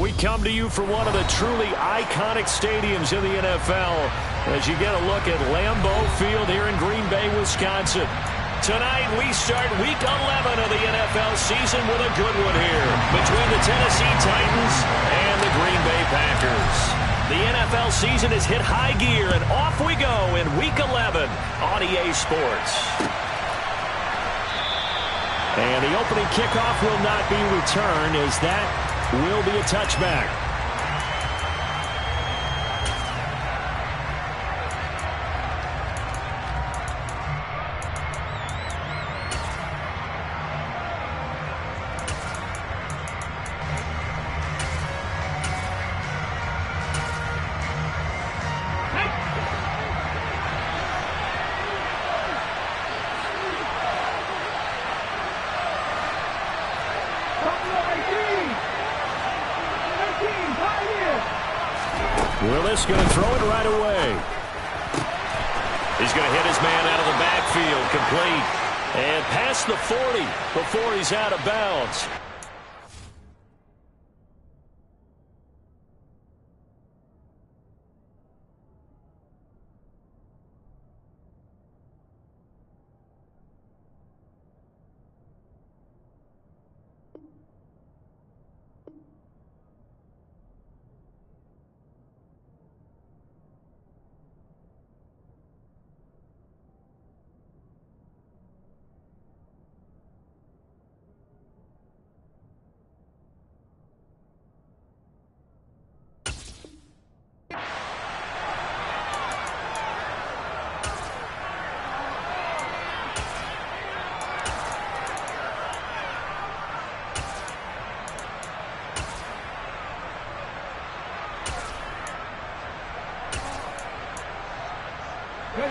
We come to you from one of the truly iconic stadiums in the NFL as you get a look at Lambeau Field here in Green Bay, Wisconsin. Tonight, we start Week 11 of the NFL season with a good one here between the Tennessee Titans and the Green Bay Packers. The NFL season has hit high gear, and off we go in Week 11 on EA Sports. And the opening kickoff will not be returned, as that will be a touchback. Willis going to throw it right away. He's going to hit his man out of the backfield, complete. And past the 40 before he's out of bounds.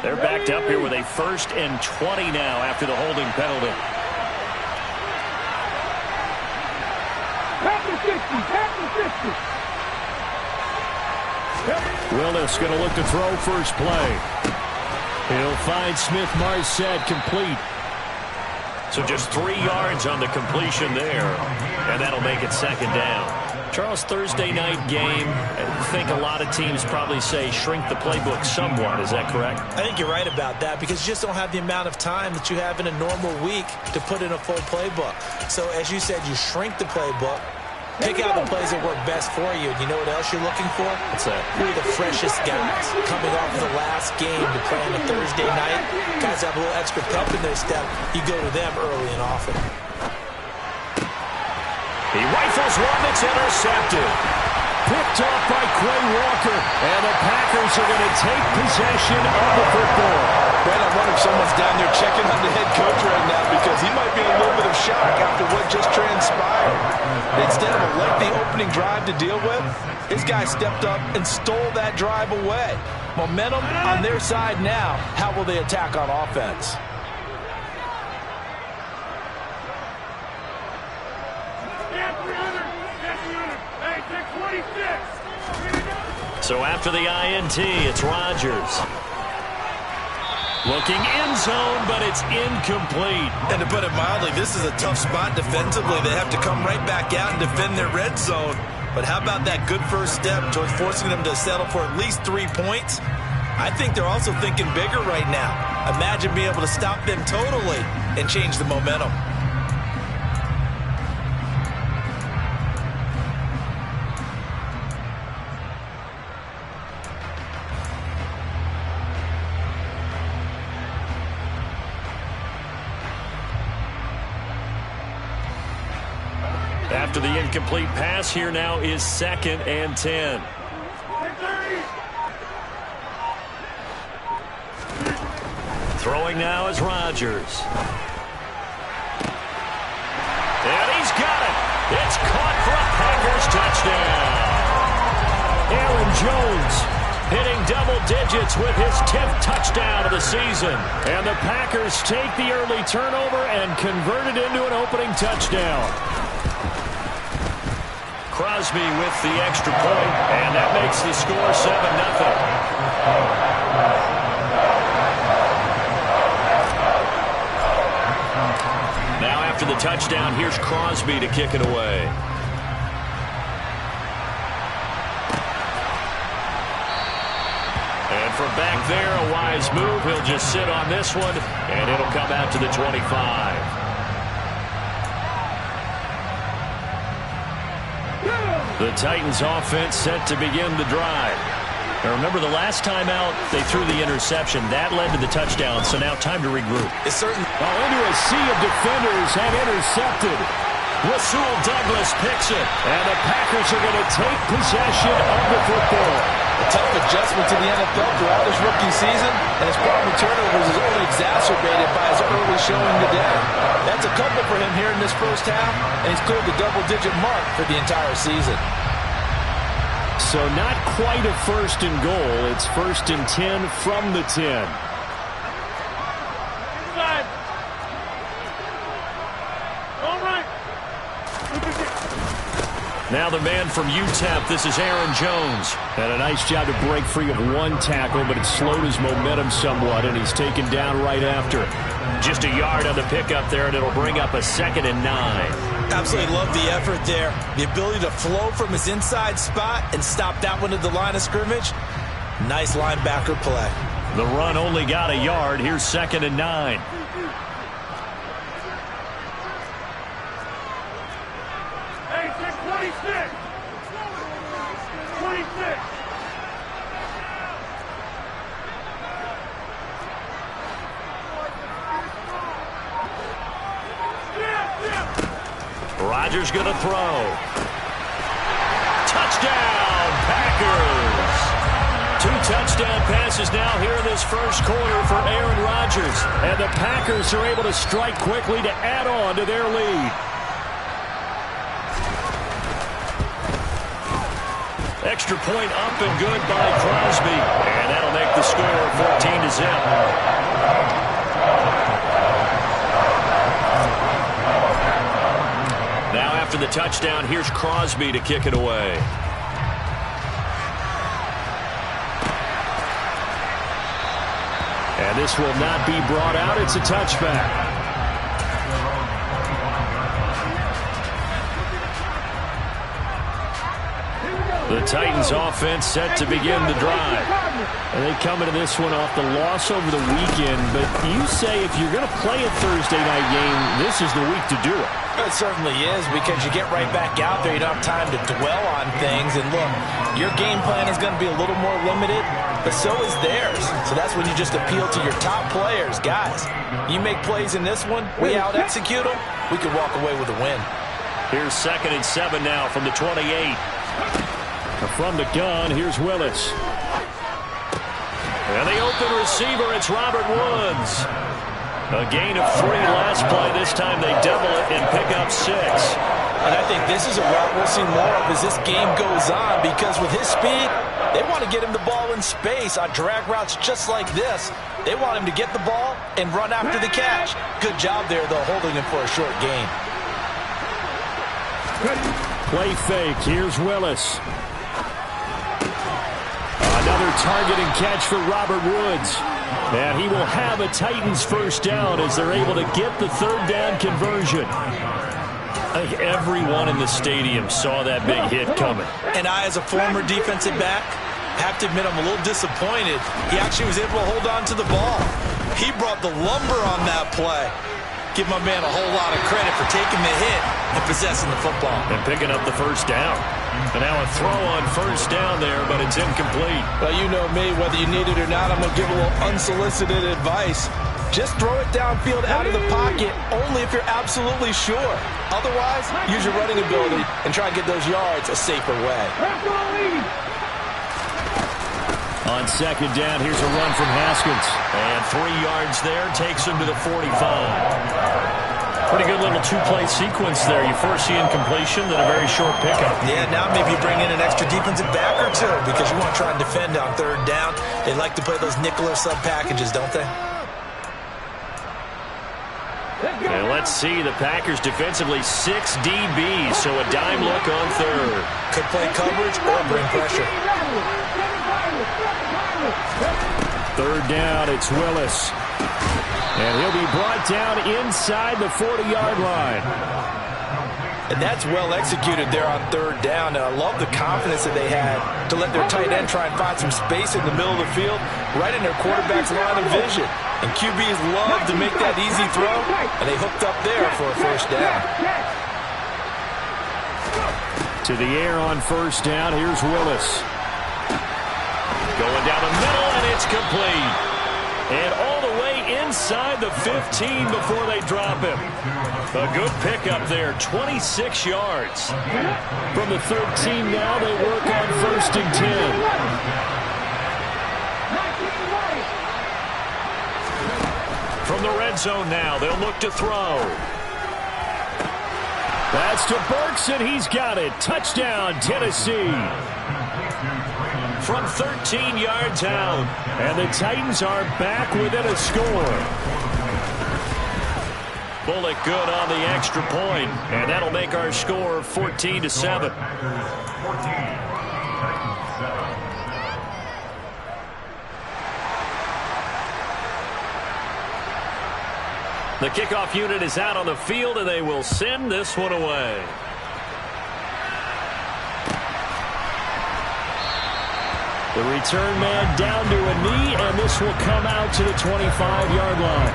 They're backed up here with a 1st and 20 now after the holding penalty. Willis going to look to throw first play. He'll find Smith-Marset complete. So just 3 yards on the completion there, and that'll make it 2nd down. Charles, Thursday night game, I think a lot of teams probably say shrink the playbook somewhat. Is that correct? I think you're right about that because you just don't have the amount of time that you have in a normal week to put in a full playbook. So as you said, you shrink the playbook, pick out the plays that work best for you. And you know what else you're looking for? What's that? Who are the freshest guys coming off of the last game to play on a Thursday night? Guys have a little extra pep in their step. You go to them early and often. He rifles one that's intercepted. Picked off by Quay Walker. And the Packers are going to take possession of the football. Brett, I wonder if someone's down there checking on the head coach right now because he might be in a little bit of shock after what just transpired. Instead of a lengthy opening drive to deal with, his guy stepped up and stole that drive away. Momentum on their side now. How will they attack on offense? So after the INT, it's Rodgers. Looking end zone, but it's incomplete. And to put it mildly, this is a tough spot defensively. They have to come right back out and defend their red zone. But how about that good first step towards forcing them to settle for at least 3 points? I think they're also thinking bigger right now. Imagine being able to stop them totally and change the momentum. After the incomplete pass, here now is 2nd and 10. Throwing now is Rodgers. And he's got it. It's caught for a Packers touchdown. Aaron Jones hitting double digits with his 10th touchdown of the season. And the Packers take the early turnover and convert it into an opening touchdown. Crosby with the extra point, and that makes the score 7-0. Now after the touchdown, here's Crosby to kick it away. from back there, a wise move. He'll just sit on this one, and it'll come out to the 25. The Titans offense set to begin the drive. Now remember, the last time out, they threw the interception. That led to the touchdown, so now time to regroup. It's certain. Into a sea of defenders have intercepted. Rasul Douglas picks it, and the Packers are going to take possession of the football. A tough adjustment to the NFL throughout his rookie season, and his problem with turnovers is only exacerbated by his early showing today. That's a couple for him here in this first half, and he's cleared the double-digit mark for the entire season. So not quite a first and goal. It's first and 10 from the 10. Now the man from UTEP, this is Aaron Jones. Had a nice job to break free of one tackle, but it slowed his momentum somewhat, and he's taken down right after. Just a yard on the pickup there, and it'll bring up a 2nd and 9. Absolutely love the effort there. The ability to flow from his inside spot and stop that one at the line of scrimmage. Nice linebacker play. The run only got a yard. Here's 2nd and 9. Rodgers going to throw. Touchdown, Packers. 2 touchdown passes now here in this first quarter for Aaron Rodgers. And the Packers are able to strike quickly to add on to their lead. Extra point up and good by Crosby. And that'll make the score 14-0. Now after the touchdown, here's Crosby to kick it away. And this will not be brought out. It's a touchback. The Titans offense set to begin the drive. And they come into this one off the loss over the weekend. But you say if you're going to play a Thursday night game, this is the week to do it. It certainly is, because you get right back out there. You don't have time to dwell on things. And look, your game plan is going to be a little more limited, but so is theirs. So that's when you just appeal to your top players. Guys, you make plays in this one, we out-execute them, we could walk away with a win. Here's 2nd and 7 now from the 28. From the gun, here's Willis. And the open receiver, it's Robert Woods. A gain of 3 last play. This time they double it and pick up 6. And I think this is a route we'll see more of as this game goes on, because with his speed, they want to get him the ball in space on drag routes just like this. They want him to get the ball and run after the catch. Good job there, though, holding him for a short gain. Play fake. Here's Willis. Another target and catch for Robert Woods. And he will have a Titans first down as they're able to get the 3rd down conversion. I think everyone in the stadium saw that big hit coming. And I, as a former defensive back, have to admit I'm a little disappointed. He actually was able to hold on to the ball. He brought the lumber on that play. Give my man a whole lot of credit for taking the hit and possessing the football. And picking up the first down. And now a throw on first down there, but it's incomplete. Well, you know me, whether you need it or not, I'm going to give a little unsolicited advice. Just throw it downfield out of the pocket only if you're absolutely sure. Otherwise, use your running ability and try and get those yards a safer way. On 2nd down, here's a run from Haskins. And 3 yards there, takes him to the 45. Pretty good little 2-play sequence there. You force the incompletion, then a very short pickup. Yeah, now maybe you bring in an extra defensive back or 2, because you want to try and defend on 3rd down. They like to play those nickel or sub packages, don't they? And let's see, the Packers defensively 6 DBs, so a dime look on 3rd. Could play coverage or bring pressure. 3rd down, it's Willis. And he'll be brought down inside the 40-yard line. And that's well executed there on third down. And I love the confidence that they had to let their tight end try and find some space in the middle of the field, right in their quarterback's line of vision. And QBs love to make that easy throw, and they hooked up there for a first down. To the air on first down. Here's Willis. Going down the middle, and it's complete. And all the way inside the 15 before they drop him. A good pickup there, 26 yards. From the 13 now, they work on first and 10. From the red zone now, they'll look to throw. That's to Burks, and he's got it. Touchdown, Tennessee. From 13 yards out, and the Titans are back within a score. Bullock good on the extra point, and that'll make our score 14-7. The kickoff unit is out on the field, and they will send this one away. The return man down to a knee, and this will come out to the 25-yard line.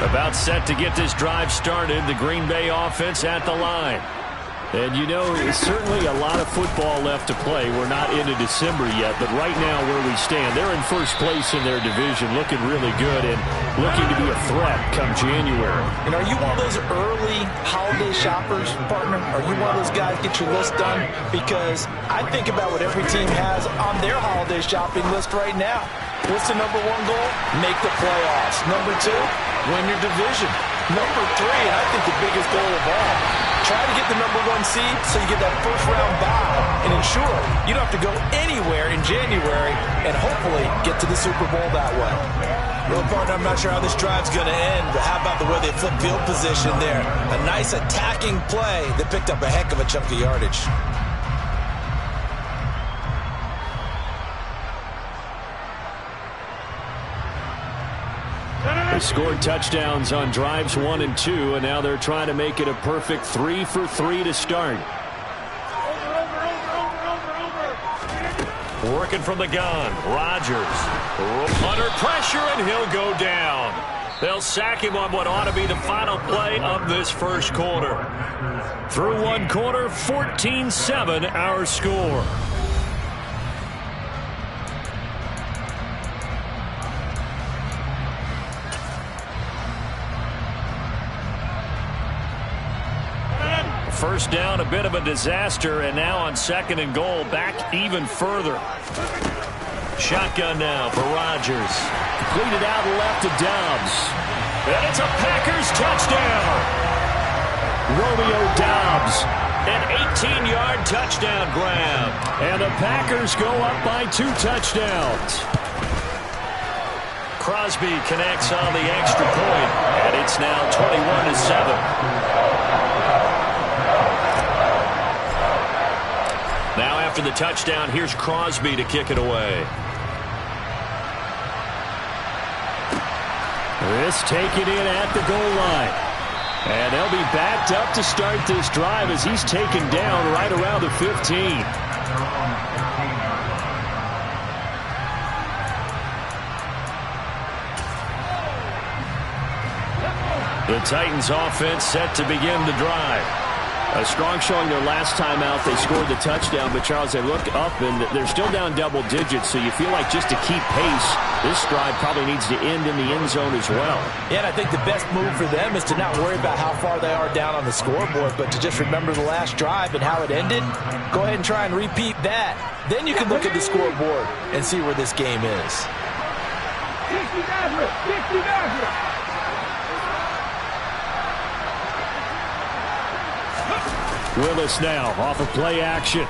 About set to get this drive started, the Green Bay offense at the line. And, you know, it's certainly a lot of football left to play. We're not into December yet, but right now where we stand, they're in first place in their division, looking really good and looking to be a threat come January. And are you one of those early holiday shoppers, partner? Are you one of those guys get your list done? Because I think about what every team has on their holiday shopping list right now. What's the number one goal? Make the playoffs. Number two, win your division. Number three, and I think the biggest goal of all, try to get the number one seed so you get that first round bye and ensure you don't have to go anywhere in January and hopefully get to the Super Bowl that way. Well, partner, I'm not sure how this drive's going to end, but how about the way they flip field position there? A nice attacking play that picked up a heck of a chunk of yardage. They scored touchdowns on drives 1 and 2, and now they're trying to make it a perfect 3 for 3 to start. Working from the gun, Rodgers. Under pressure, and he'll go down. They'll sack him on what ought to be the final play of this first quarter. Through one quarter, 14-7 our score. First down, a bit of a disaster, and now on second and goal, back even further. Shotgun now for Rodgers. Completed out left to Dobbs. And it's a Packers touchdown. Romeo Dobbs, an 18-yard touchdown grab. And the Packers go up by 2 touchdowns. Crosby connects on the extra point, and it's now 21-7. Now after the touchdown, here's Crosby to kick it away. This taken in at the goal line. And they'll be backed up to start this drive as he's taken down right around the 15. The Titans offense set to begin the drive. A strong showing their last time out. They scored the touchdown, but Charles, they look up and they're still down double digits, so you feel like just to keep pace, this drive probably needs to end in the end zone as well. Yeah, and I think the best move for them is to not worry about how far they are down on the scoreboard, but to just remember the last drive and how it ended. Go ahead and try and repeat that. Then you can look at the scoreboard and see where this game is. Willis now off of play action. And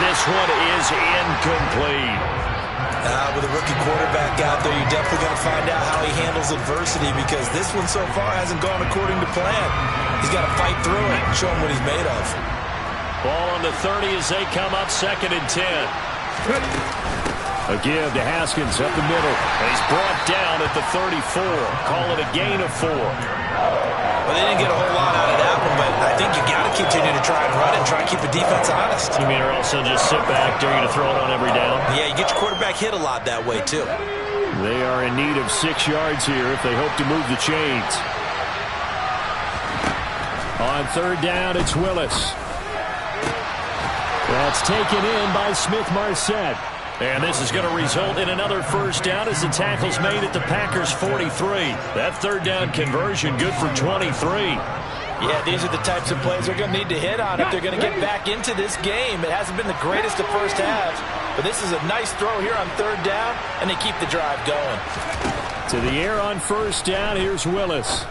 this one is incomplete. With a rookie quarterback out there, you definitely we're going to find out how he handles adversity, because this one so far hasn't gone according to plan. He's got to fight through it and show him what he's made of. Ball on the 30 as they come up 2nd and 10. A give to Haskins up the middle. He's brought down at the 34. Call it a gain of 4. Well, they didn't get a whole lot out of that one, but I think you got to continue to try and run it and try and keep the defense honest. You mean, or else they'll just sit back, dare you to throw it on every down? Yeah, you get your quarterback hit a lot that way, too. They are in need of 6 yards here if they hope to move the chains. On 3rd down, it's Willis. That's taken in by Smith-Marset. And this is going to result in another 1st down as the tackle's made at the Packers' 43. That 3rd down conversion good for 23. Yeah, these are the types of plays they're going to need to hit on if they're going to get back into this game. It hasn't been the greatest of first halves, but this is a nice throw here on 3rd down, and they keep the drive going. To the air on 1st down, here's Willis.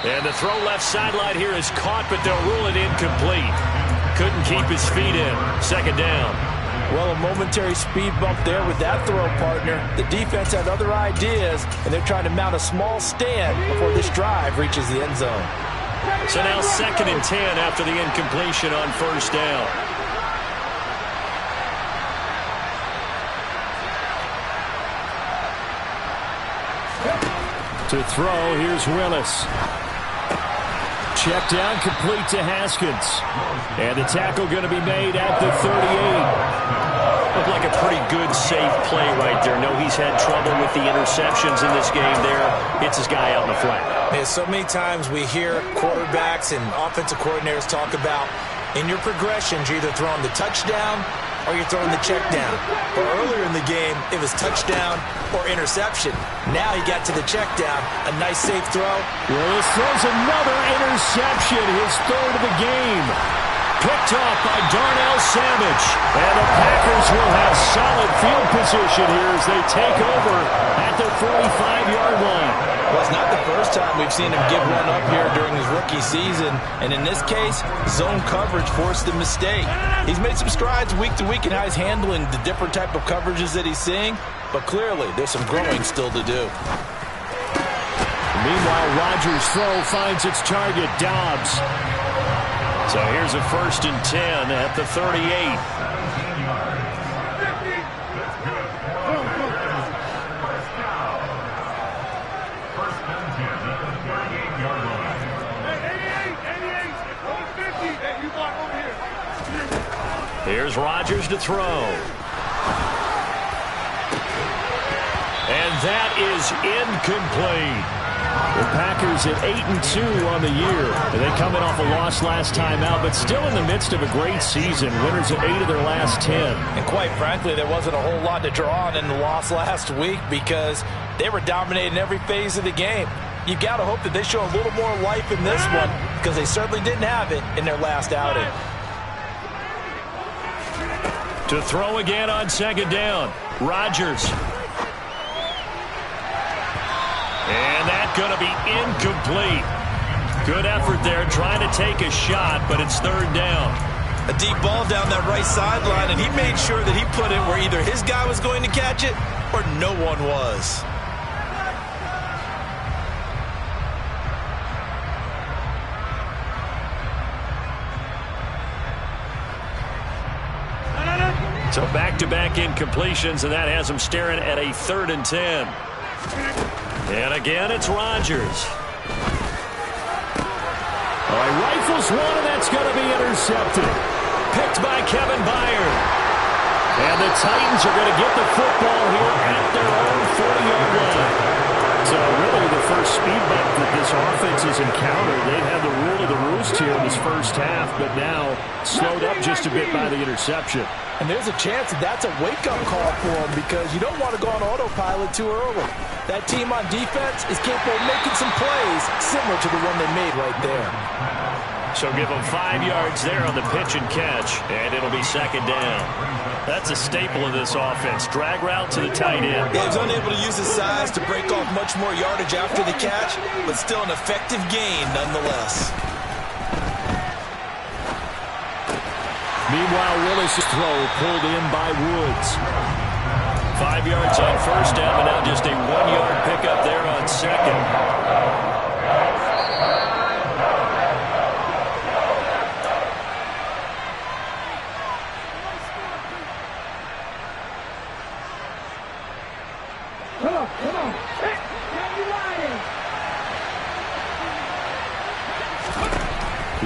And the throw left sideline here is caught, but they'll rule it incomplete. Couldn't keep his feet in. 2nd down. Well, a momentary speed bump there with that throw, partner. The defense had other ideas, and they're trying to mount a small stand before this drive reaches the end zone. So now 2nd and 10 after the incompletion on 1st down. To throw, here's Willis. Check down, complete to Haskins. And the tackle going to be made at the 38. Looked like a pretty good, safe play right there. No, he's had trouble with the interceptions in this game there. Hits his guy out in the flat. Yeah, so many times we hear quarterbacks and offensive coordinators talk about, in your progressions, you're either throwing the touchdown or you're throwing the check down. But earlier in the game, it was touchdown or interception. Now he got to the check down. A nice, safe throw. Willis throws another interception, his 3rd of the game. Picked off by Darnell Savage. And the Packers will have solid field position here as they take over at the 45-yard line. Well, it's not the first time we've seen him give one up here during his rookie season. And in this case, zone coverage forced the mistake. He's made some strides week to week in how he's handling the different type of coverages that he's seeing. But clearly, there's some growing still to do. Meanwhile, Rodgers' throw finds its target, Dobbs. So here's a 1st and 10 at the 38. Here's Rodgers to throw. And that is incomplete. The Packers at 8-2 on the year. And they coming off a loss last time out, but still in the midst of a great season. Winners of 8 of their last 10. And quite frankly, there wasn't a whole lot to draw on in the loss last week because they were dominating every phase of the game. You got to hope that they show a little more life in this one because they certainly didn't have it in their last outing. To throw again on 2nd down, Rodgers. And that's going to be incomplete. Good effort there trying to take a shot, but it's 3rd down. A deep ball down that right sideline, and he made sure that he put it where either his guy was going to catch it or no one was. So back-to-back incompletions, and that has them staring at a 3rd and 10. And again, it's Rodgers. All right, rifles one, and that's going to be intercepted. Picked by Kevin Byard. And the Titans are going to get the football here at their own 40-yard line. So really the first speed bump that this offense has encountered. They've had the rule of the roost here in this first half, but now slowed up just a bit by the interception. And there's a chance that that's a wake-up call for them because you don't want to go on autopilot too early. That team on defense is capable of making some plays similar to the one they made right there. So give them 5 yards there on the pitch and catch, and it'll be 2nd down. That's a staple of this offense. Drag route to the tight end. Yeah, he's unable to use his size to break off much more yardage after the catch, but still an effective gain nonetheless. Meanwhile, Willis' throw pulled in by Woods. 5 yards on first down, but now just a 1-yard pickup there on second.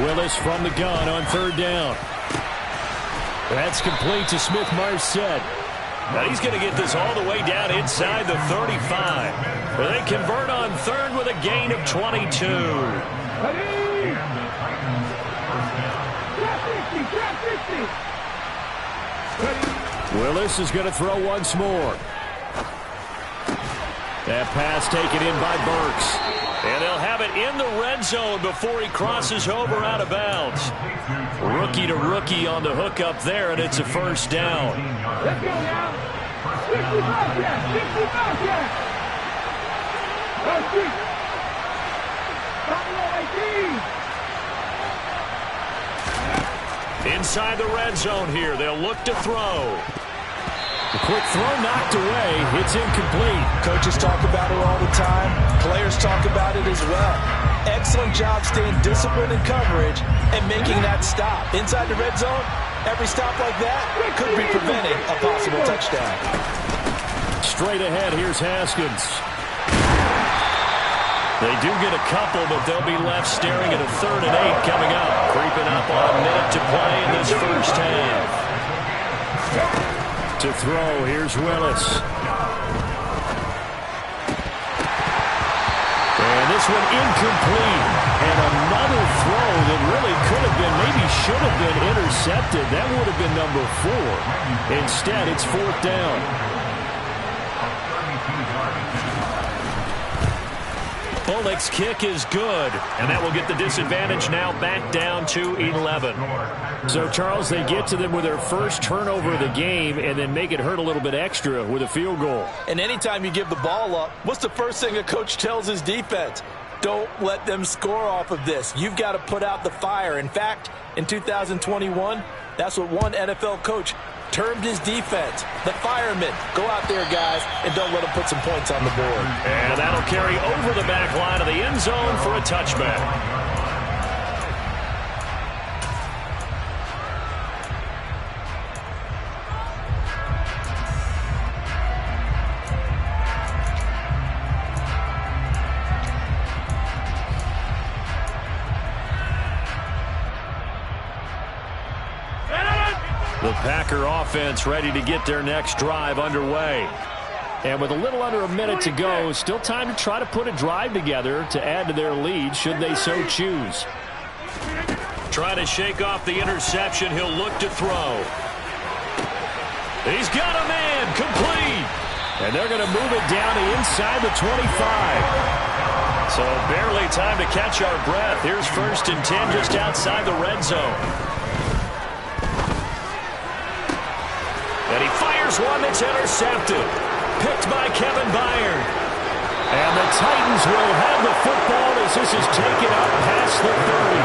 Willis from the gun on third down. That's complete to Smith-Marset. Now he's going to get this all the way down inside the 35. They convert on third with a gain of 22. Willis is going to throw once more. That pass taken in by Burks. And they'll have it in the red zone before he crosses over out of bounds. Rookie to rookie on the hook up there, and it's a first down. Let's go now. 65 yards. 65 yards. Inside the red zone here, they'll look to throw. The quick throw knocked away. It's incomplete. Coaches talk about it all the time. Players talk about it as well. Excellent job staying disciplined in coverage and making that stop. Inside the red zone, every stop like that could be preventing a possible touchdown. Straight ahead, here's Haskins. They do get a couple, but they'll be left staring at a 3rd and 8 coming up. Creeping up on a minute to play in this first half. To throw, here's Willis. And this one incomplete. And another throw that really could have been, maybe should have been intercepted. That would have been number 4. Instead, it's 4th down. Bullock's kick is good, and that will get the disadvantage now back down to 11. So, Charles, they get to them with their first turnover of the game and then make it hurt a little bit extra with a field goal. And anytime you give the ball up, what's the first thing a coach tells his defense? Don't let them score off of this. You've got to put out the fire. In fact, in 2021, that's what one NFL coach termed his defense, the firemen. Go out there, guys, and don't let them put some points on the board. And that'll carry over the back line of the end zone for a touchback. The Packer offense ready to get their next drive underway. And with a little under a minute to go, still time to try to put a drive together to add to their lead should they so choose. Trying to shake off the interception. He'll look to throw. He's got a man. Complete. And they're going to move it down to inside the 25. So barely time to catch our breath. Here's 1st and 10 just outside the red zone. And he fires one that's intercepted. Picked by Kevin Byard. And the Titans will have the football as this is taken up past the 30.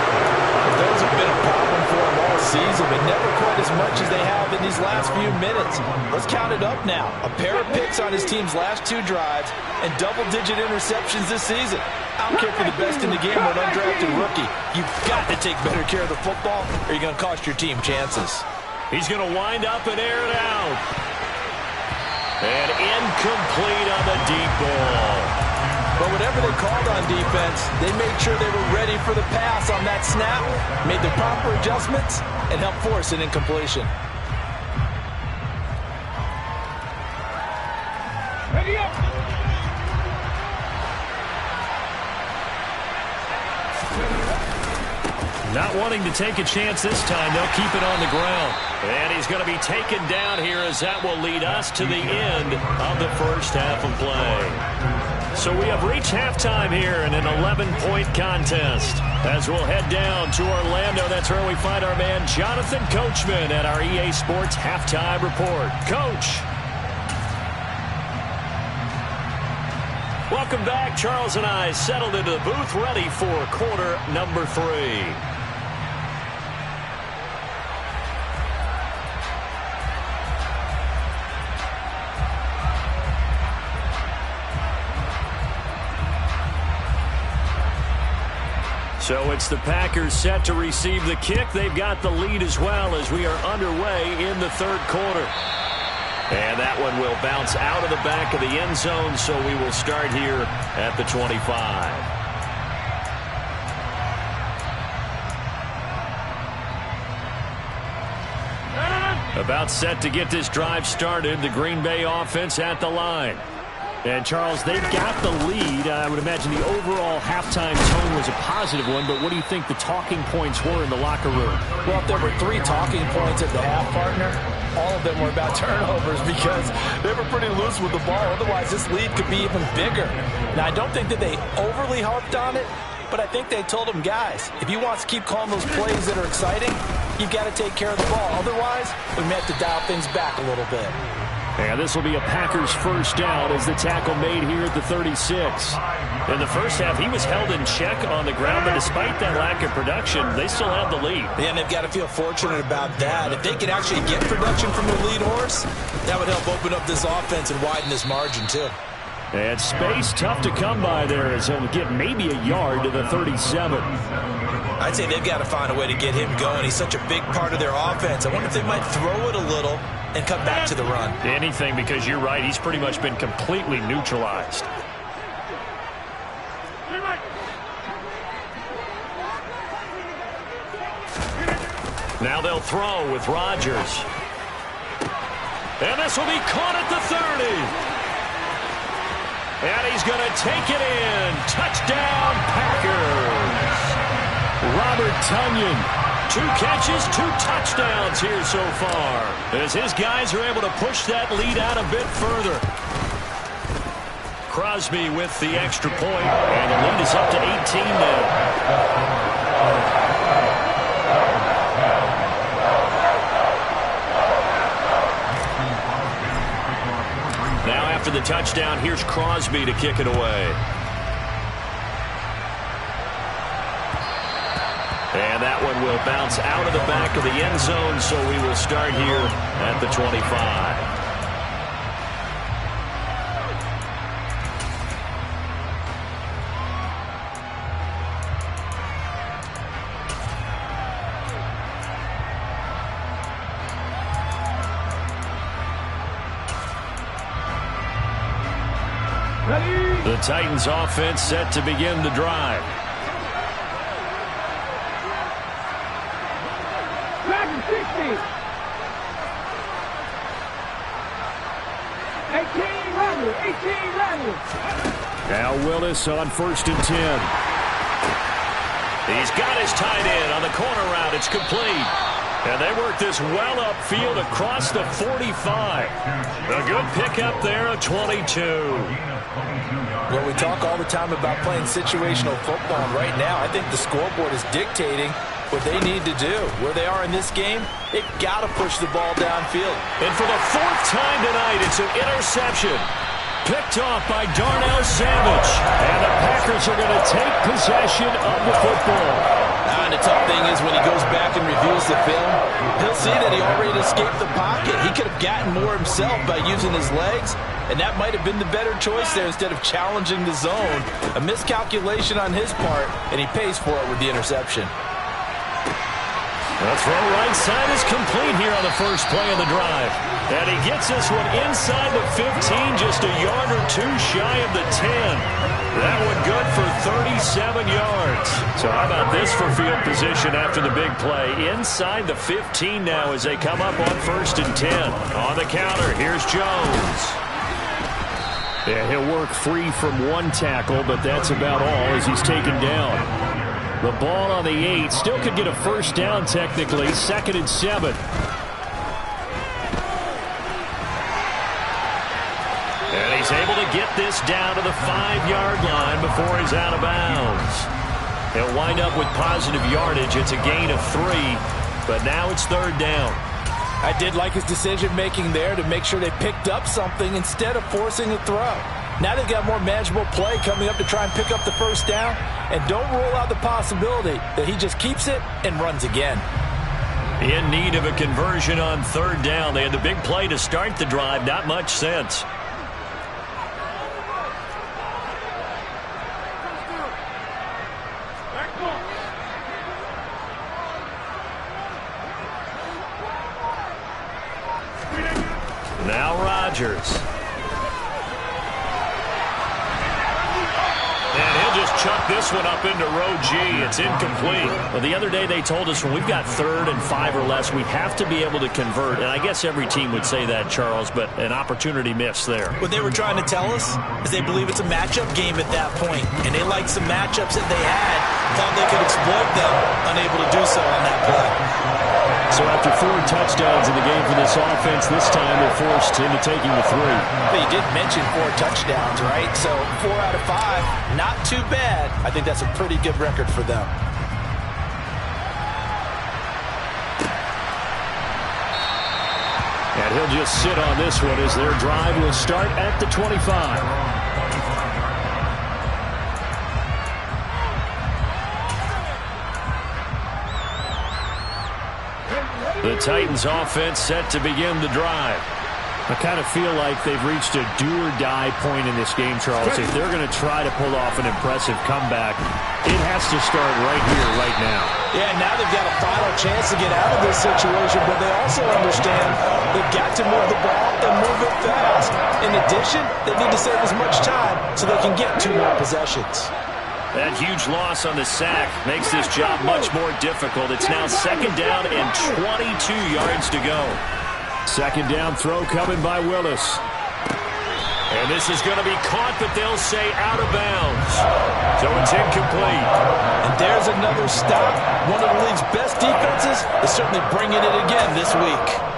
Those have been a problem for them all season, but never quite as much as they have in these last few minutes. Let's count it up now. A pair of picks on his team's last 2 drives and double-digit interceptions this season. I don't care for the best in the game or an undrafted rookie. You've got to take better care of the football or you're going to cost your team chances. He's going to wind up and air it out. And incomplete on the deep ball. But whatever they called on defense, they made sure they were ready for the pass on that snap, made the proper adjustments, and helped force an incompletion. Ready up. Not wanting to take a chance this time, they'll keep it on the ground. And he's going to be taken down here as that will lead us to the end of the first half of play. So we have reached halftime here in an 11-point contest. As we'll head down to Orlando, that's where we find our man Jonathan Coachman at our EA Sports Halftime Report. Coach. Welcome back. Charles and I settled into the booth ready for quarter number 3. So it's the Packers set to receive the kick. They've got the lead as well as we are underway in the third quarter. And that one will bounce out of the back of the end zone, so we will start here at the 25. About set to get this drive started, the Green Bay offense at the line. And, Charles, they've got the lead. I would imagine the overall halftime tone was a positive one, but what do you think the talking points were in the locker room? Well, if there were 3 talking points at the half, partner, all of them were about turnovers because they were pretty loose with the ball. Otherwise, this lead could be even bigger. Now, I don't think that they overly harped on it, but I think they told them, guys, if you want to keep calling those plays that are exciting, you've got to take care of the ball. Otherwise, we may have to dial things back a little bit. And this will be a Packers first down as the tackle made here at the 36. In the first half, he was held in check on the ground, but despite that lack of production, they still have the lead. Yeah, and they've got to feel fortunate about that. If they can actually get production from their lead horse, that would help open up this offense and widen this margin, too. And space tough to come by there as he'll get maybe a yard to the 37. I'd say they've got to find a way to get him going. He's such a big part of their offense. I wonder if they might throw it a little and come back to the run. Anything, because you're right. He's pretty much been completely neutralized. Now they'll throw with Rodgers. And this will be caught at the 30. And he's going to take it in. Touchdown, Packers. Robert Tonyan. 2 catches, 2 touchdowns here so far, as his guys are able to push that lead out a bit further. Crosby with the extra point, and the lead is up to 18 now. Now after the touchdown, here's Crosby to kick it away. And that one will bounce out of the back of the end zone, so we will start here at the 25. The Titans offense set to begin the drive. Now Willis on 1st and 10. He's got his tight end on the corner route. It's complete. And they work this well upfield across the 45. A good pickup there, a 22. Well, we talk all the time about playing situational football, and right now I think the scoreboard is dictating what they need to do. Where they are in this game, they've got to push the ball downfield. And for the 4th time tonight, it's an interception. Picked off by Darnell Savage. And the Packers are going to take possession of the football. And the tough thing is when he goes back and reviews the film, he'll see that he already escaped the pocket. He could have gotten more himself by using his legs, and that might have been the better choice there instead of challenging the zone. A miscalculation on his part, and he pays for it with the interception. The throw right side is complete here on the first play of the drive. And he gets this one inside the 15, just a yard or 2 shy of the 10. That one good for 37 yards. So how about this for field position after the big play? Inside the 15 now as they come up on 1st and 10. On the counter, here's Jones. Yeah, he'll work free from 1 tackle, but that's about all as he's taken down. The ball on the 8. Still could get a first down technically. 2nd and 7. And he's able to get this down to the 5-yard line before he's out of bounds. He'll wind up with positive yardage. It's a gain of 3, but now it's 3rd down. I did like his decision-making there to make sure they picked up something instead of forcing a throw. Now they've got more manageable play coming up to try and pick up the first down, and don't rule out the possibility that he just keeps it and runs again. In need of a conversion on 3rd down. They had the big play to start the drive. Not much sense. Rodgers. And he'll just chuck this one up into row G. It's incomplete. Well, the other day they told us when we've got 3rd and 5 or less, we have to be able to convert. And I guess every team would say that, Charles, but an opportunity missed there. What they were trying to tell us is they believe it's a matchup game at that point. And they liked some matchups that they had, thought they could exploit them, unable to do so on that play. So after 4 touchdowns in the game for this offense, this time they're forced into taking the 3. But you did mention 4 touchdowns, right? So 4 out of 5, not too bad. I think that's a pretty good record for them. And he'll just sit on this one as their drive will start at the 25. The Titans offense set to begin the drive. I kind of feel like they've reached a do-or-die point in this game, Charles. If they're going to try to pull off an impressive comeback, it has to start right here, right now. Yeah, now they've got a final chance to get out of this situation, but they also understand they've got to move the ball and move it fast. In addition, they need to save as much time so they can get 2 more possessions. That huge loss on the sack makes this job much more difficult. It's now 2nd down and 22 yards to go. 2nd down throw coming by Willis. And this is going to be caught, but they'll say out of bounds. So it's incomplete. And there's another stop. One of the league's best defenses is certainly bringing it again this week.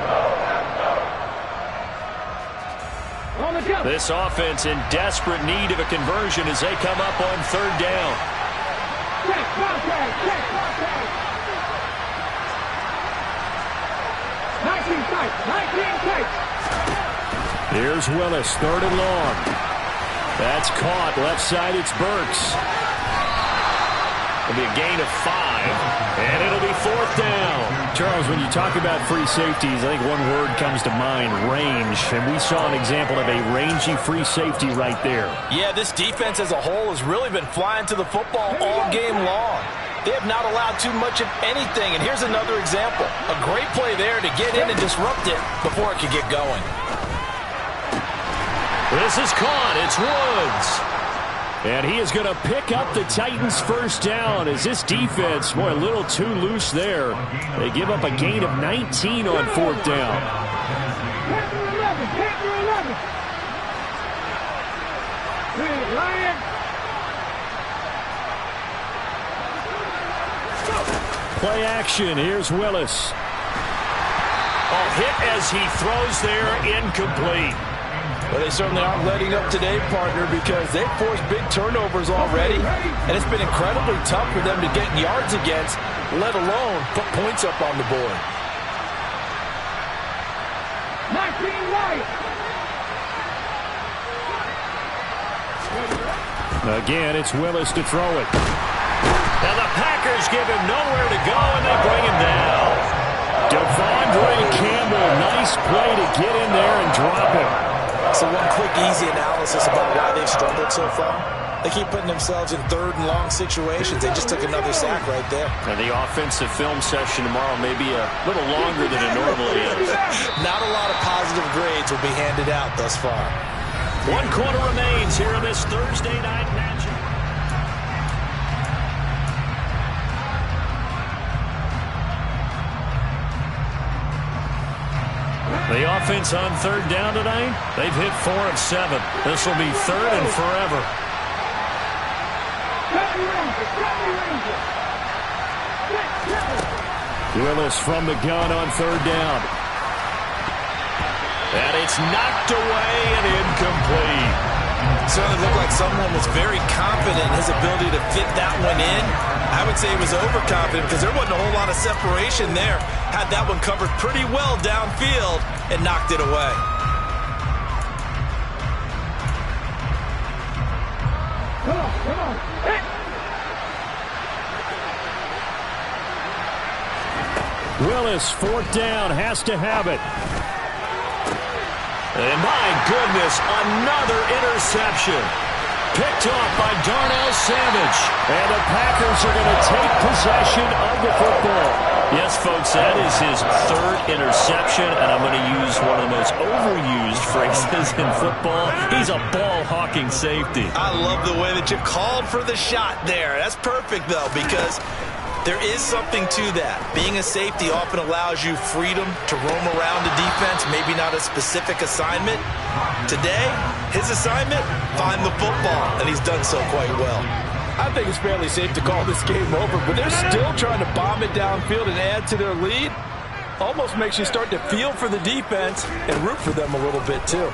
This offense in desperate need of a conversion as they come up on 3rd down. Check, contact, check, contact. 19 tights, 19 tights. Here's Willis, 3rd and long. That's caught. Left side, it's Burks. It'll be a gain of 5, and it'll be 4th down. Charles, when you talk about free safeties, I think one word comes to mind, range. And we saw an example of a rangy free safety right there. Yeah, this defense as a whole has really been flying to the football all game long. They have not allowed too much of anything. And here's another example. A great play there to get in and disrupt it before it could get going. This is caught. It's Woods. And he is going to pick up the Titans' 1st down as this defense, boy, a little too loose there. They give up a gain of 19 on 4th down. Play action. Here's Willis. A hit as he throws there, incomplete. Well, they certainly aren't letting up today, partner, because they've forced big turnovers already, and it's been incredibly tough for them to get yards against, let alone put points up on the board. 19 right. Again, it's Willis to throw it. Now the Packers give him nowhere to go, and they bring him down. Devondre Campbell, nice play to get in there and drop him. So one quick, easy analysis about why they've struggled so far. They keep putting themselves in 3rd and long situations. They just took another sack right there. And the offensive film session tomorrow may be a little longer than it normally is. Not a lot of positive grades will be handed out thus far. 1 quarter remains here in this Thursday night matchup. The offense on 3rd down tonight, they've hit 4 of 7. This will be 3rd and forever. Willis from the gun on 3rd down. And it's knocked away and incomplete. Certainly looked like someone was very confident in his ability to fit that one in. I would say he was overconfident because there wasn't a whole lot of separation there. Had that one covered pretty well downfield and knocked it away. Come on. Willis, 4th down, has to have it. And my goodness, another interception. Picked off by Darnell Savage. And the Packers are going to take possession of the football. Yes, folks, that is his third interception, and I'm going to use one of the most overused phrases in football. He's a ball-hawking safety. I love the way that you called for the shot there. That's perfect, though, because there is something to that. Being a safety often allows you freedom to roam around the defense, maybe not a specific assignment. Today, his assignment, find the football, and he's done so quite well. I think it's fairly safe to call this game over, but they're still trying to bomb it downfield and add to their lead. Almost makes you start to feel for the defense and root for them a little bit, too.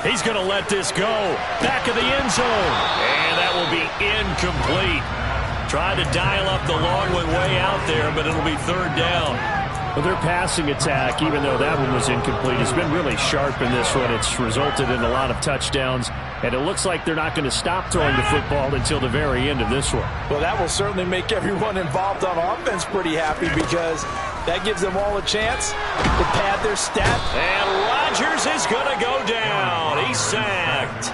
He's going to let this go. Back of the end zone. And that will be incomplete. Tried to dial up the long one way out there, but it'll be third down. Well, their passing attack, even though that one was incomplete, has been really sharp in this one. It's resulted in a lot of touchdowns, and it looks like they're not going to stop throwing the football until the very end of this one. Well, that will certainly make everyone involved on offense pretty happy because that gives them all a chance to pad their stat. And Rodgers is going to go down. He's sacked.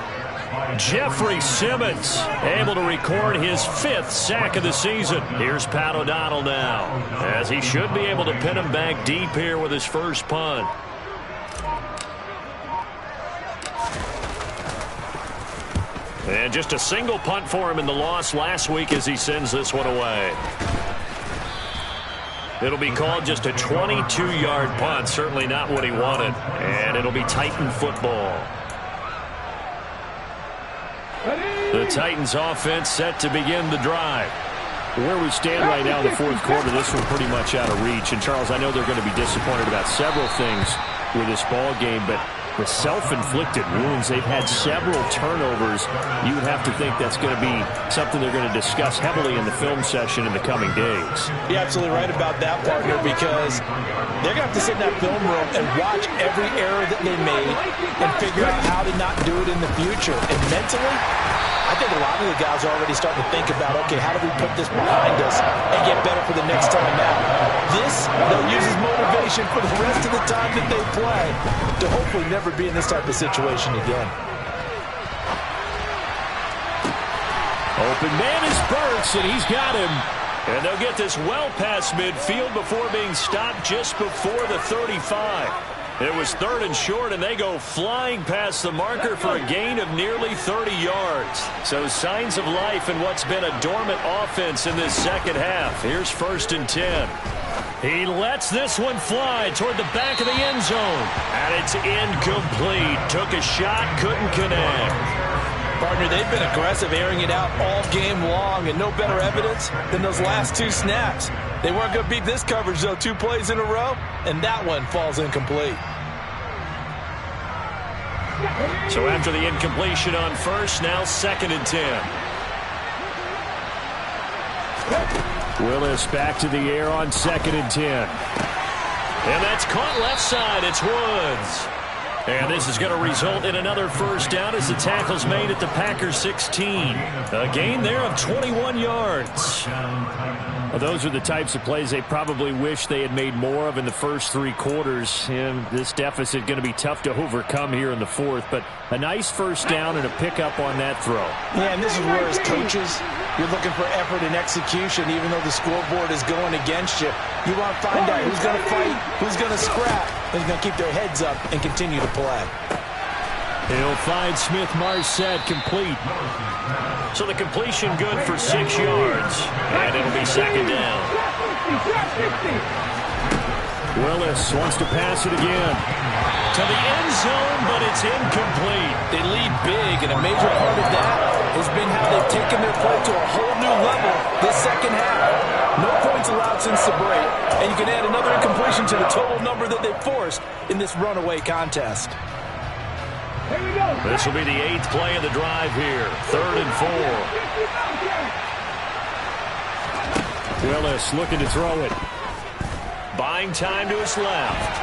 Jeffrey Simmons able to record his 5th sack of the season. Here's Pat O'Donnell now, as he should be able to pin him back deep here with his first punt. And just a single punt for him in the loss last week as he sends this one away. It'll be called just a 22-yard punt, certainly not what he wanted. And it'll be Titan football. The Titans offense set to begin the drive. Where we stand right now in the fourth quarter, this one pretty much out of reach. And, Charles, I know they're going to be disappointed about several things with this ball game, but the self-inflicted wounds, they've had several turnovers. You would have to think that's going to be something they're going to discuss heavily in the film session in the coming days. You're absolutely right about that, partner, because they're going to have to sit in that film room and watch every error that they made and figure out how to not do it in the future. And mentally, I think a lot of the guys are already starting to think about, okay, how do we put this behind us and get better for the next time out? This, they'll use as motivation for the rest of the time that they play to hopefully never be in this type of situation again. Open man is Burks, and he's got him. And they'll get this well past midfield before being stopped just before the 35. It was 3rd and short, and they go flying past the marker for a gain of nearly 30 yards. So signs of life in what's been a dormant offense in this second half. Here's 1st and 10. He lets this one fly toward the back of the end zone. And it's incomplete. Took a shot, couldn't connect. Partner, they've been aggressive, airing it out all game long, and no better evidence than those last 2 snaps. They weren't going to beat this coverage, though, 2 plays in a row, and that one falls incomplete. So after the incompletion on 1st, now 2nd and 10. Willis back to the air on 2nd and 10. And that's caught left side. It's Woods. And this is going to result in another first down as the tackle's made at the Packers 16. A gain there of 21 yards. Well, those are the types of plays they probably wish they had made more of in the first 3 quarters. And this deficit going to be tough to overcome here in the 4th. But a nice first down and a pickup on that throw. Yeah, and this is where as coaches, you're looking for effort and execution, even though the scoreboard is going against you. You want to find out who's going to fight, who's going to scrap, who's going to keep their heads up and continue to play. He'll find Smith-Marset complete. So the completion good for 6 yards. And it'll be 2nd down. Willis wants to pass it again. To the end zone, but it's incomplete. They lead big, and a major part of that has been how they've taken their play to a whole new level this second half. No points allowed since the break, and you can add another incompletion to the total number that they've forced in this runaway contest. This will be the 8th play of the drive here. 3rd and 4. Willis looking to throw it. Buying time to his left.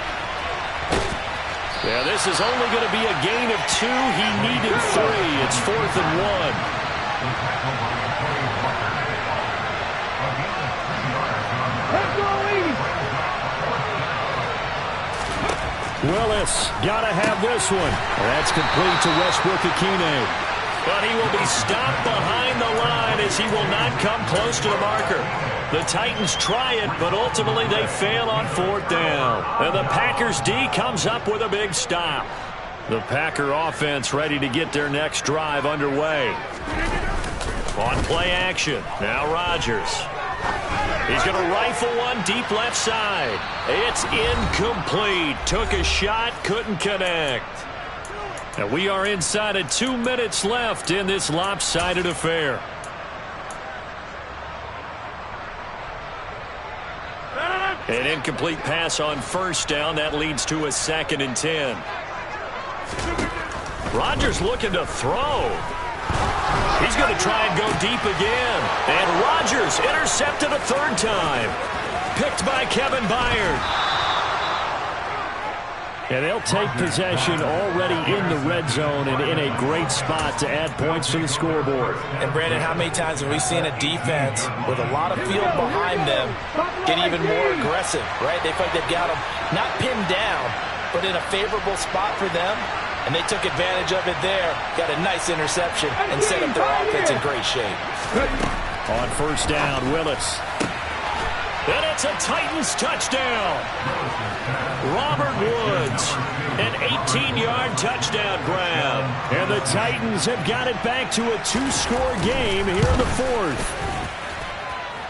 Yeah, this is only going to be a gain of 2. He needed 3. It's 4th and 1. Willis, gotta have this one. That's complete to Westbrook-Ikhine. But he will be stopped behind the line as he will not come close to the marker. The Titans try it, but ultimately they fail on 4th down. And the Packers D comes up with a big stop. The Packer offense ready to get their next drive underway. On play action, now Rodgers. He's going to rifle one deep left side. It's incomplete. Took a shot, couldn't connect. And we are inside of 2 minutes left in this lopsided affair. An incomplete pass on 1st down. That leads to a 2nd and 10. Rodgers looking to throw. He's going to try and go deep again. And Rodgers intercepted a 3rd time. Picked by Kevin Byard. And they'll take possession already in the red zone and in a great spot to add points to the scoreboard. And, Brandon, how many times have we seen a defense with a lot of field behind them get even more aggressive, right? They feel like they've got them not pinned down, but in a favorable spot for them. And they took advantage of it there, got a nice interception, and set up their offense in great shape. On 1st down, Willis. And it's a Titans touchdown. Robert Woods, an 18-yard touchdown grab. And the Titans have got it back to a 2-score game here in the 4th.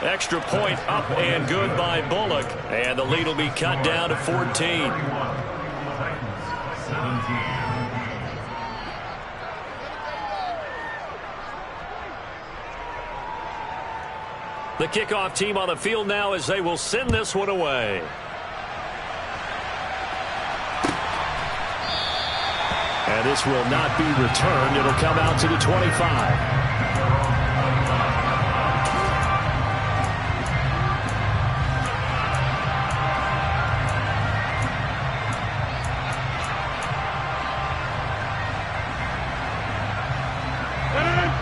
Extra point up and good by Bullock. And the lead will be cut down to 14. The kickoff team on the field now as they will send this one away. And this will not be returned. It'll come out to the 25.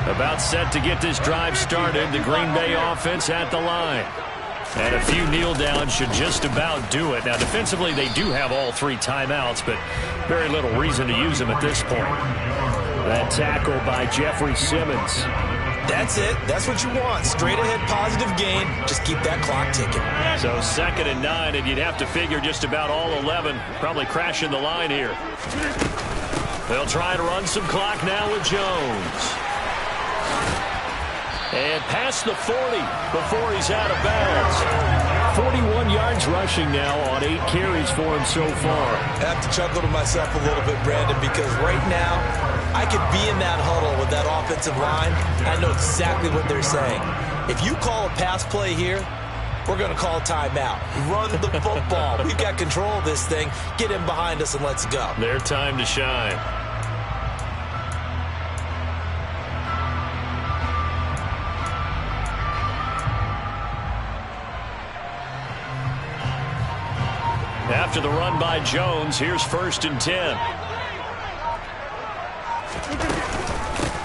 About set to get this drive started. The Green Bay offense at the line. And a few kneel downs should just about do it. Now, defensively, they do have all 3 timeouts, but very little reason to use them at this point. That tackle by Jeffrey Simmons. That's it. That's what you want. Straight ahead positive gain. Just keep that clock ticking. So 2nd and 9, and you'd have to figure just about all 11 probably crashing the line here. They'll try to run some clock now with Jones. And past the 40 before he's out of bounds. 41 yards rushing now on 8 carries for him so far. I have to chuckle to myself a little bit, Brandon, because right now I could be in that huddle with that offensive line. I know exactly what they're saying. If you call a pass play here, we're going to call timeout. Run the football. We've got control of this thing. Get in behind us and let's go. Their time to shine. After the run by Jones, here's 1st and 10.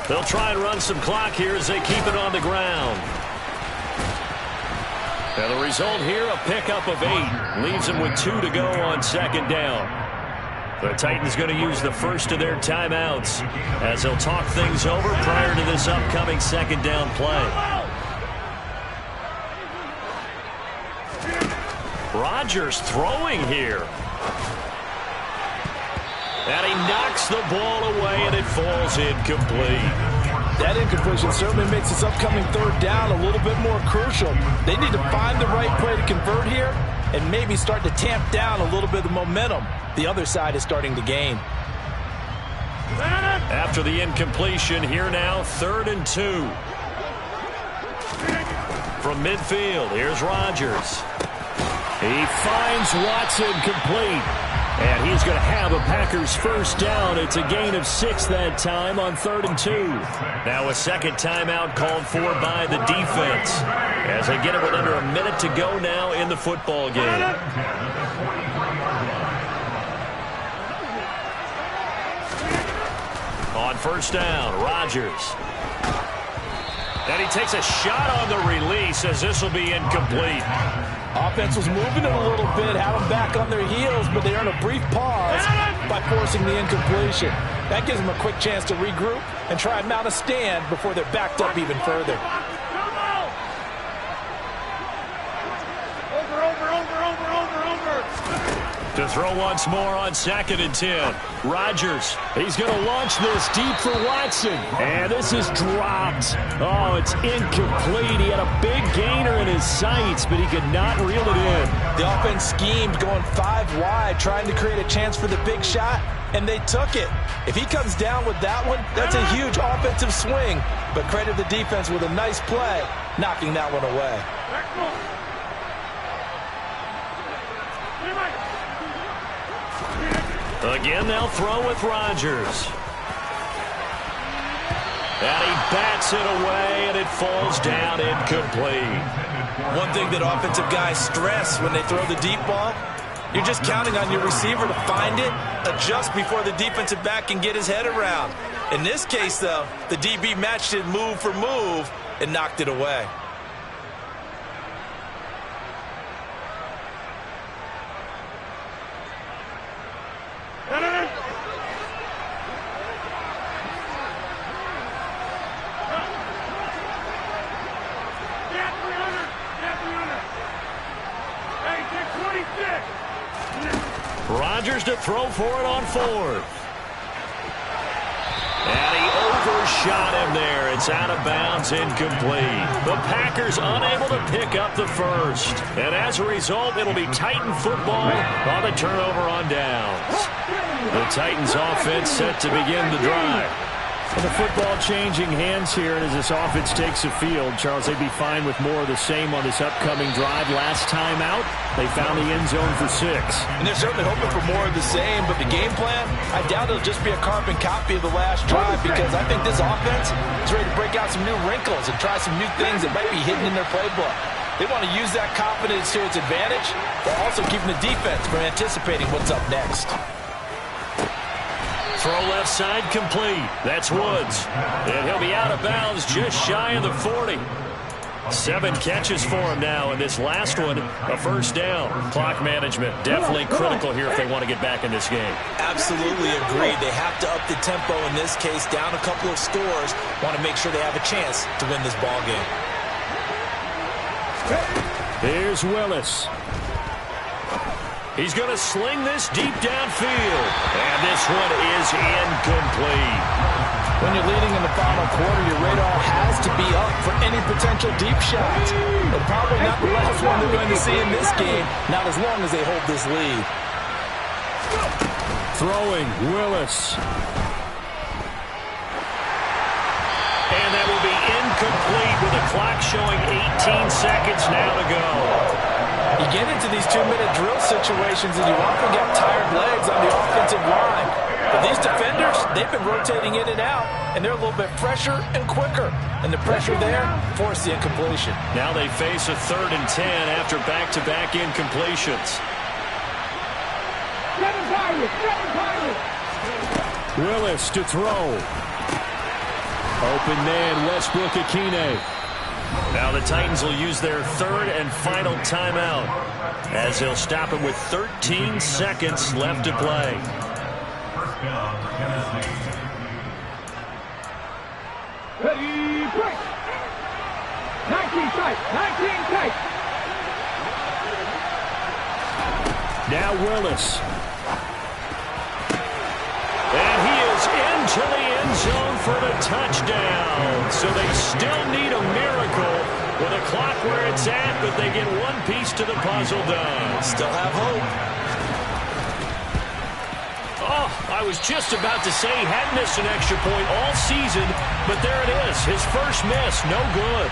They'll try and run some clock here as they keep it on the ground. And the result here, a pickup of 8. Leaves them with 2 to go on 2nd down. The Titans going to use the first of their timeouts as they'll talk things over prior to this upcoming 2nd down play. Rodgers throwing here. And he knocks the ball away, and it falls incomplete. That incompletion certainly makes this upcoming 3rd down a little bit more crucial. They need to find the right play to convert here and maybe start to tamp down a little bit of momentum the other side is starting to gain. After the incompletion, here now, 3rd and 2. From midfield, here's Rodgers. He finds Watson complete. And he's going to have a Packers 1st down. It's a gain of 6 that time on 3rd and 2. Now a 2nd timeout called for by the defense as they get it with under a minute to go now in the football game. On 1st down, Rodgers. And he takes a shot on the release as this will be incomplete. Offense was moving it a little bit, had them back on their heels, but they earned a brief pause by forcing the incompletion. That gives them a quick chance to regroup and try and mount a stand before they're backed up even further. To throw once more on 2nd and 10. Rodgers, he's going to launch this deep for Watson. And this is dropped. Oh, it's incomplete. He had a big gainer in his sights, but he could not reel it in. The offense schemed going 5 wide, trying to create a chance for the big shot, and they took it. If he comes down with that one, that's a huge offensive swing. But credit the defense with a nice play, knocking that one away. Again, they'll throw with Rodgers. And he bats it away, and it falls down incomplete. One thing that offensive guys stress when they throw the deep ball, you're just counting on your receiver to find it, adjust before the defensive back can get his head around. In this case, though, the DB matched it move for move and knocked it away. Rodgers to throw for it on 4th. And he overshot him there. It's out of bounds, incomplete. The Packers unable to pick up the first. And as a result, it'll be Titan football on the turnover on downs. The Titans offense set to begin the drive. And the football changing hands here, and as this offense takes the field, Charles, they'd be fine with more of the same on this upcoming drive. Last time out, they found the end zone for 6. And they're certainly hoping for more of the same, but the game plan, I doubt it'll just be a carbon copy of the last drive, because I think this offense is ready to break out some new wrinkles and try some new things that might be hidden in their playbook. They want to use that confidence to its advantage, while also keeping the defense from anticipating what's up next. Throw left side complete. That's Woods. And he'll be out of bounds just shy of the 40. 7 catches for him now, and this last one, a first down. Clock management definitely critical here if they want to get back in this game. Absolutely agreed. They have to up the tempo in this case, down a couple of scores. Want to make sure they have a chance to win this ball game. Here's Willis. He's going to sling this deep downfield. And this one is incomplete. When you're leading in the final quarter, your radar has to be up for any potential deep shots. But probably not the last one they're going to see in this game, not as long as they hold this lead. Throwing, Willis. And that will be incomplete with the clock showing 18 seconds now to go. You get into these 2-minute drill situations and you often get tired legs on the offensive line. But these defenders, they've been rotating in and out, and they're a little bit fresher and quicker. And the pressure there forced the incompletion. Now they face a 3rd and 10 after back-to-back incompletions. Willis to throw. Open man, Westbrook-Akine. Now the Titans will use their 3rd and final timeout as they'll stop it with 13 seconds left to play. Ready, break. 19 tight, 19 tight. Now Willis. And he is into the end zone for the touchdown. So they still need a miracle with a clock where it's at, but they get one piece to the puzzle done. Still have hope. Oh, I was just about to say he hadn't missed an extra point all season, but there it is. His first miss, no good.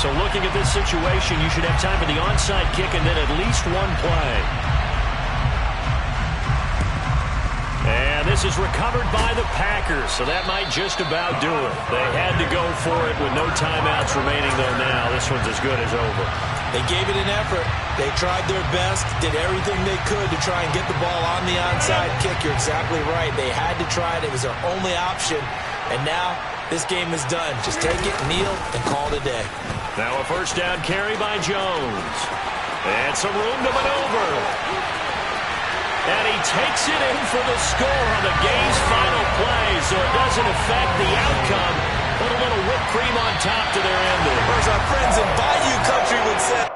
So looking at this situation, you should have time for the onside kick and then at least one play. And this is recovered by the Packers, so that might just about do it. They had to go for it with no timeouts remaining, though now. This one's as good as over. They gave it an effort. They tried their best, did everything they could to try and get the ball on the onside kick. You're exactly right. They had to try it. It was their only option. And now this game is done. Just take it, kneel, and call it a day. Now a first down carry by Jones. And some room to maneuver. And he takes it in for the score on the game's final play, so it doesn't affect the outcome. Put a little whipped cream on top to their ending. Or as our friends in Bayou Country would say.